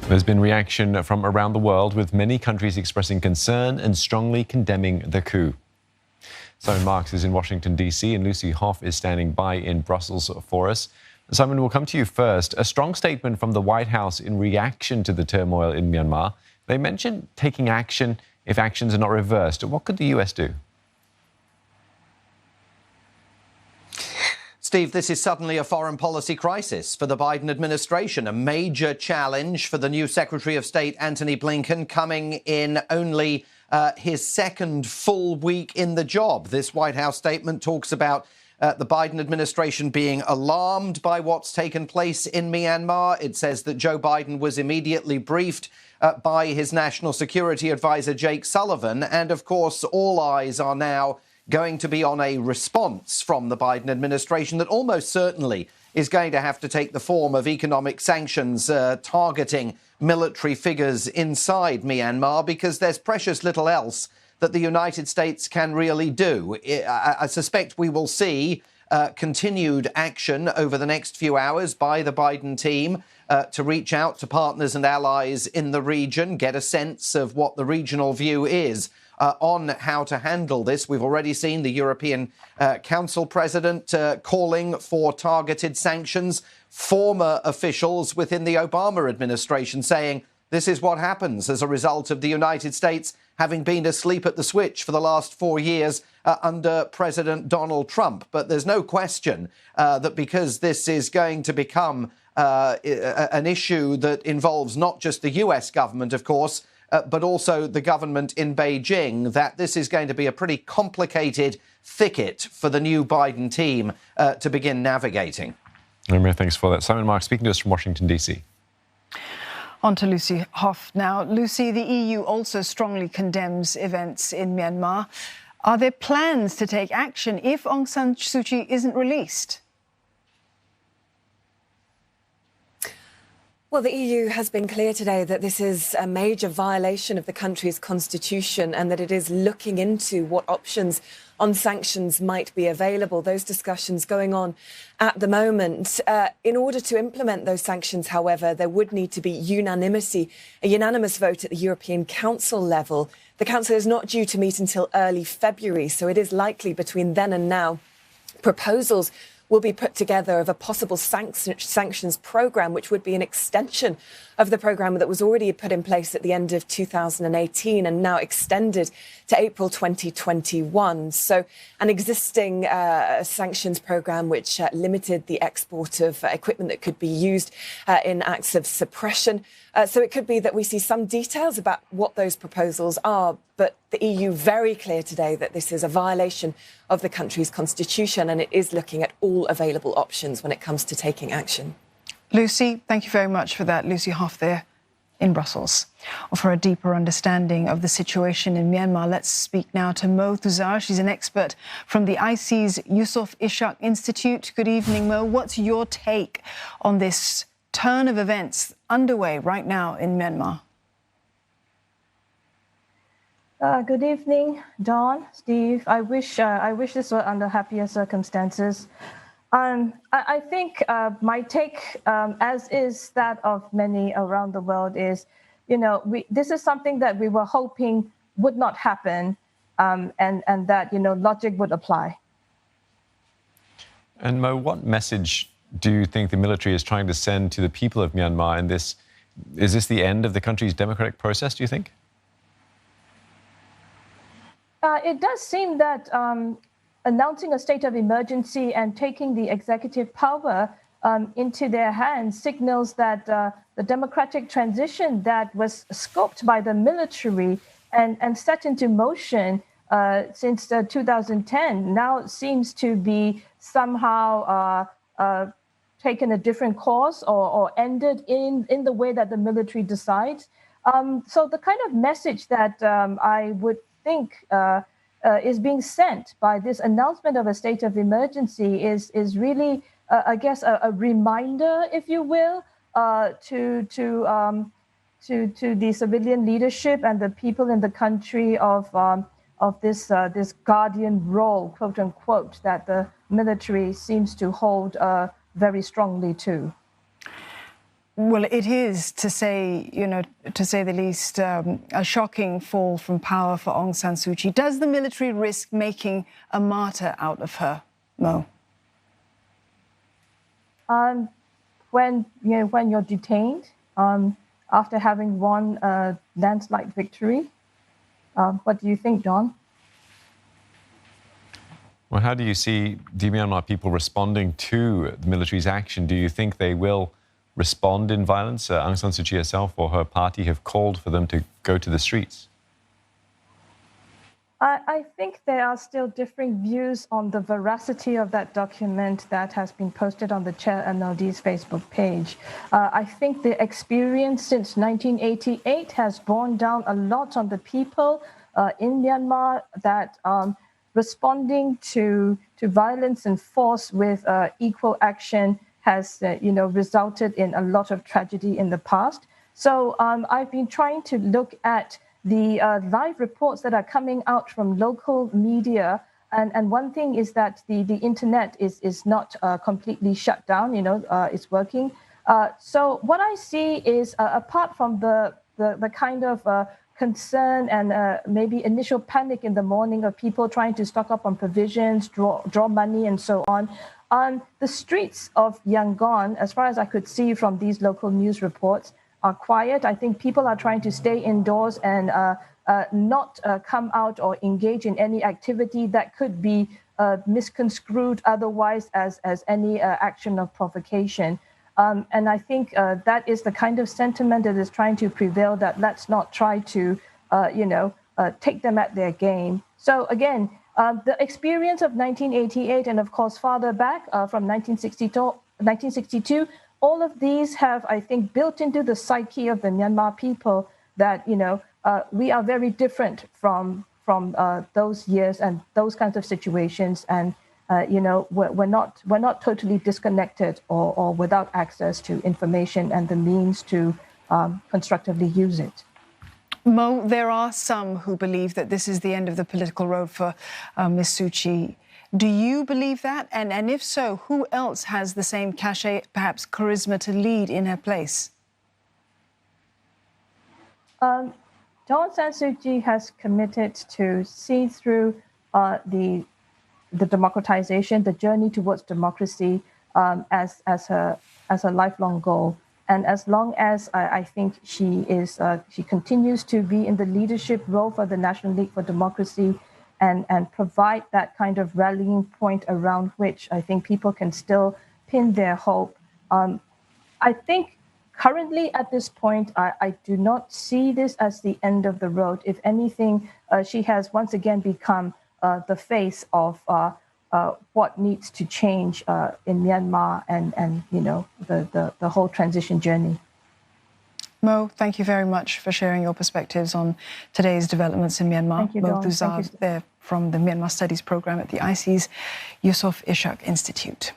There's been reaction from around the world, with many countries expressing concern and strongly condemning the coup. Simon Marks is in Washington, D.C., and Lucy Hoff is standing by in Brussels for us. Simon, we'll come to you first. A strong statement from the White House in reaction to the turmoil in Myanmar. They mentioned taking action if actions are not reversed. What could the U.S. do? Steve, this is suddenly a foreign policy crisis for the Biden administration, a major challenge for the new Secretary of State, Antony Blinken, coming in only his second full week in the job. This White House statement talks about the Biden administration being alarmed by what's taken place in Myanmar. It says that Joe Biden was immediately briefed by his national security advisor, Jake Sullivan. And of course, all eyes are now going to be on a response from the Biden administration that almost certainly is going to have to take the form of economic sanctions targeting military figures inside Myanmar, because there's precious little else that the United States can really do. I suspect we will see continued action over the next few hours by the Biden team to reach out to partners and allies in the region, get a sense of what the regional view is on how to handle this. We've already seen the European Council president calling for targeted sanctions. Former officials within the Obama administration saying this is what happens as a result of the United States having been asleep at the switch for the last 4 years under President Donald Trump. But there's no question that because this is going to become an issue that involves not just the US government, of course, but also the government in Beijing, that this is going to be a pretty complicated thicket for the new Biden team to begin navigating. Thanks for that. Simon Marks speaking to us from Washington, D.C. On to Lucy Hoff now. Lucy, the EU also strongly condemns events in Myanmar. Are there plans to take action if Aung San Suu Kyi isn't released? Well, the EU has been clear today that this is a major violation of the country's constitution and that it is looking into what options on sanctions might be available. Those discussions going on at the moment. In order to implement those sanctions, however, there would need to be unanimity, a unanimous vote at the European Council level. The Council is not due to meet until early February, so it is likely between then and now proposals will be put together of a possible sanctions programme, which would be an extension of the programme that was already put in place at the end of 2018 and now extended to April 2021. So an existing sanctions programme which limited the export of equipment that could be used in acts of suppression. So it could be that we see some details about what those proposals are, but the EU very clear today that this is a violation of the country's constitution and it is looking at all available options when it comes to taking action. Lucy, thank you very much for that. Lucy Hoff there in Brussels. For a deeper understanding of the situation in Myanmar, let's speak now to Moe Thuzar. She's an expert from the ISEAS-Yusof Ishak Institute. Good evening, Moe. What's your take on this turn of events underway right now in Myanmar? Good evening, Dawn, Steve. I wish this were under happier circumstances. I think my take, as is that of many around the world, is, this is something that we were hoping would not happen, and that, logic would apply. And Mo, what message do you think the military is trying to send to the people of Myanmar in this? Is this the end of the country's democratic process, do you think? It does seem that announcing a state of emergency and taking the executive power into their hands signals that the democratic transition that was scoped by the military and set into motion since 2010 now seems to be somehow taken a different course or ended in the way that the military decides. So the kind of message that I would think is being sent by this announcement of a state of emergency is really, I guess, a reminder, if you will, to the civilian leadership and the people in the country of this guardian role, quote unquote, that the military seems to hold very strongly to. Well, it is, to say the least, a shocking fall from power for Aung San Suu Kyi. Does the military risk making a martyr out of her, Mo? When you're detained after having won a landslide victory, what do you think, John? Well, how do you see the Myanmar people responding to the military's action? Do you think they will respond in violence? Aung San Suu Kyi herself or her party have called for them to go to the streets. I think there are still differing views on the veracity of that document that has been posted on the Chair NLD's Facebook page. I think the experience since 1988 has borne down a lot on the people in Myanmar that responding to violence and force with equal action has resulted in a lot of tragedy in the past. So I've been trying to look at the live reports that are coming out from local media. And one thing is that the internet is not completely shut down, it's working. So what I see is, apart from the kind of concern and maybe initial panic in the morning of people trying to stock up on provisions, draw money and so on the streets of Yangon, as far as I could see from these local news reports, are quiet. I think people are trying to stay indoors and not come out or engage in any activity that could be misconstrued otherwise as any action of provocation. And I think that is the kind of sentiment that is trying to prevail, that let's not try to, take them at their game. So again, the experience of 1988 and of course farther back from 1962, all of these have, I think, built into the psyche of the Myanmar people that, we are very different from those years and those kinds of situations. And, we're not totally disconnected or without access to information and the means to constructively use it. Mo, there are some who believe that this is the end of the political road for Ms. Suu Kyi. Do you believe that? And if so, who else has the same cachet, perhaps charisma, to lead in her place? Aung San Suu Kyi has committed to see through the democratization, the journey towards democracy as her lifelong goal. And as long as I think she continues to be in the leadership role for the National League for Democracy and provide that kind of rallying point around which I think people can still pin their hope. I think currently at this point, I do not see this as the end of the road. If anything, she has once again become the face of what needs to change in Myanmar and the whole transition journey. Mo, thank you very much for sharing your perspectives on today's developments in Myanmar. Thank you, Moe Dawn. Thuzar, there from the Myanmar Studies Program at the ISEAS-Yusof Ishak Institute.